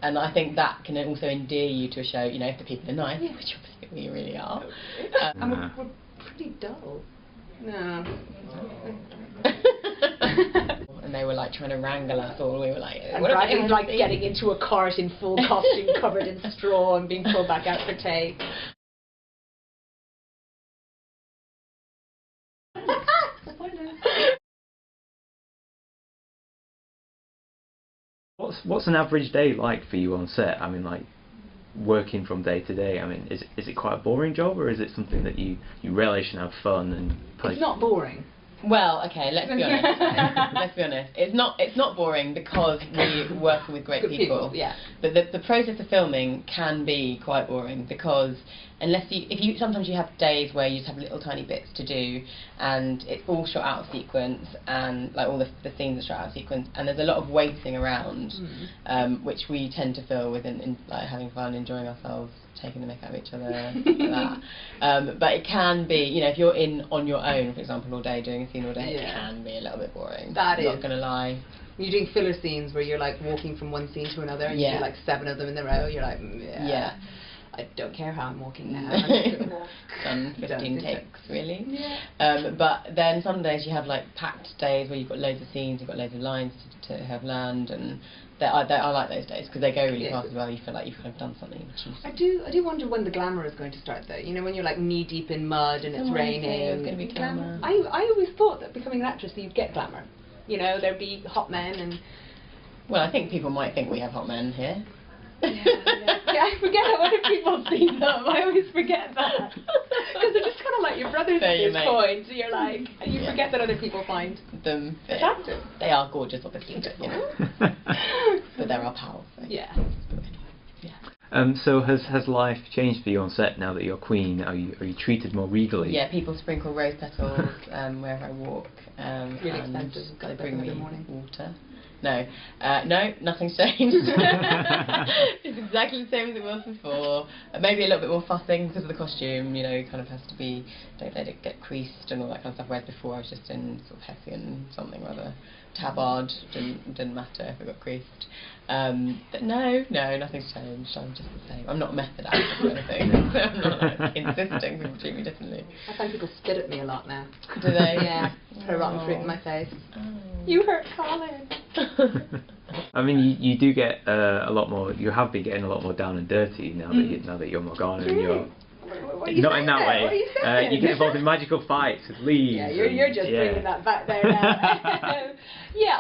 And I think that can also endear you to a show, you know, if the people are nice, which obviously we really are. And we're pretty dull. No. And they were like trying to wrangle us all. We were like, and Bradley was like getting into a cart in full costume covered in straw and being pulled back out for take. What's an average day like for you on set? I mean, like, working from day to day. I mean, is it quite a boring job, or is it something that you relish and have fun and play? It's not boring. Well, okay, let's be honest. Let's be honest. It's not boring because we're working with great people. Yeah. But the process of filming can be quite boring because sometimes you have days where you just have little tiny bits to do, and it's all shot out of sequence, and like all the scenes are shot out of sequence, and there's a lot of waiting around, which we tend to fill with in like having fun, enjoying ourselves, taking the mick out of each other, stuff like that. But it can be, you know, if you're on your own, for example, all day doing a scene all day, it can be a little bit boring. That is. Not gonna lie. You're doing filler scenes where you're like walking from one scene to another, and you do like 7 of them in a row. You're like, I don't care how I'm walking now. I'm just gonna walk. Done 15 takes, really. Yeah. But then some days you have like packed days where you've got loads of scenes, you've got loads of lines to have learned, and I like those days because they go really fast as well. You feel like you've kind of done something. I do wonder when the glamour is going to start though. You know, when you're like knee deep in mud and it's raining. It's going to be glamour. I always thought that becoming an actress you'd get glamour. You know, there'd be hot men and. Well, I think people might think we have hot men here. Yeah, I forget that other people see them. I always forget that. Because they're just kind of like your brothers at this point. So you're like, and you forget that other people find them attractive. They are gorgeous, obviously, but you know. But they're our pals. So. Yeah. So has life changed for you on set now that you're queen? Are you treated more regally? Yeah, people sprinkle rose petals wherever I walk. Really expensive. They bring me water. No, nothing's changed. It's exactly the same as it was before. Maybe a little bit more fussing because of the costume, you know, it kind of has to be, don't let it get creased and all that kind of stuff, whereas before I was just in sort of Hessian something or other, tabard, didn't matter if it got creased. But no, nothing's changed, I'm just the same. I'm not a method actress or anything, so I'm not like, insisting people treat me differently. I find people spit at me a lot now. Do they? Yeah, put a rotten fruit in my face. You hurt Colin. I mean, you do get a lot more. You have been getting a lot more down and dirty now that you're Morgana and you're. Not in that way. What are you saying? You get involved in magical fights with leaves. Yeah, you're just bringing that back there now. Yeah,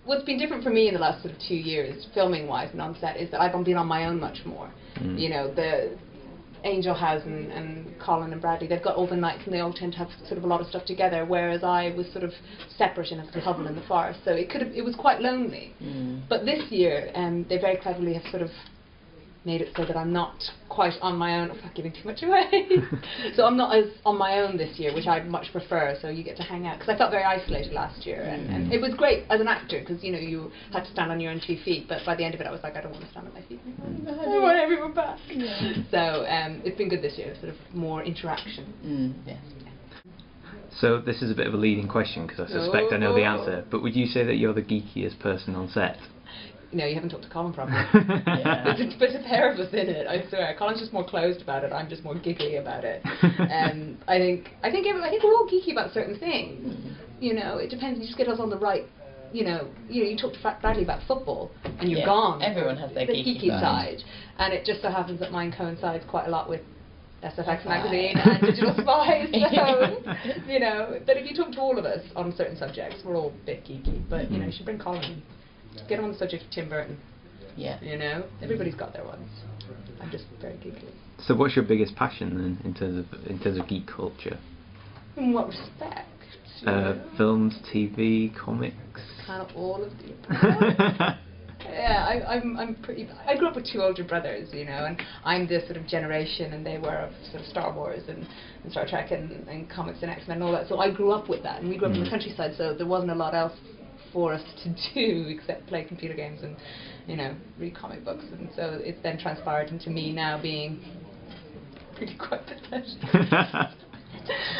what's been different for me in the last sort of 2 years, filming-wise and on set, is that I've been on my own much more. You know, the Angel has and Colin and Bradley, they've got all the nights and they all tend to have sort of a lot of stuff together, whereas I was sort of separate in a little hovel in the forest, so it was quite lonely. But this year, they very cleverly have sort of made it so that I'm not quite on my own. I'm not giving too much away. So I'm not as on my own this year, which I much prefer, so you get to hang out. Because I felt very isolated last year, and it was great as an actor, because you know, you had to stand on your own 2 feet, but by the end of it I was like, I don't want to stand on my feet anymore. I want everyone back. So it's been good this year, sort of more interaction. So this is a bit of a leading question, because I suspect I know the answer, but would you say that you're the geekiest person on set? No, you haven't talked to Colin properly. There's a pair of us in it, I swear. Colin's just more closed about it, I'm just more giggly about it. I think we're all geeky about certain things. You know, it depends, you just get us on the right, you talk to Bradley about football, and you're gone. Everyone has their geeky side. And it just so happens that mine coincides quite a lot with SFX magazine and Digital Spies, so, you know, that if you talk to all of us on certain subjects, we're all a bit geeky, but, you know, you should bring Colin in. Get on the subject of Tim Burton. You know, everybody's got their ones. I'm just very geeky. So what's your biggest passion then, in terms of geek culture? In what respect? Films, TV, comics. Kind of all of the. Yeah, I'm pretty. I grew up with 2 older brothers, you know, and I'm this sort of generation, and they were of sort of Star Wars and Star Trek and comics and X-Men and all that. So I grew up with that, and we grew up in the countryside, so there wasn't a lot else for us to do except play computer games and, you know, read comic books, and so it's then transpired into me now being pretty quite pathetic.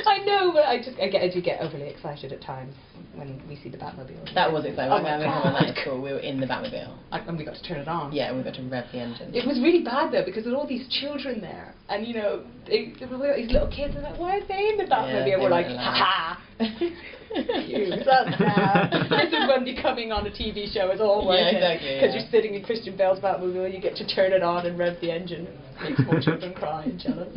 I know, but I do get overly excited at times when we see the Batmobile. That was exciting. Oh When we my were God. at school, we were in the Batmobile. And we got to turn it on. Yeah, we got to rev the engine. It was really bad though, because there were all these children there, and you know, there were these little kids, and like, why are they in the Batmobile? Yeah, We're like, allowed. ha ha. You, that's now. This is when becoming on a TV show is all worth Yeah, it. exactly, Because yeah. you're sitting in Christian Bale's Batmobile, you get to turn it on and rev the engine. Makes more children cry and jealous.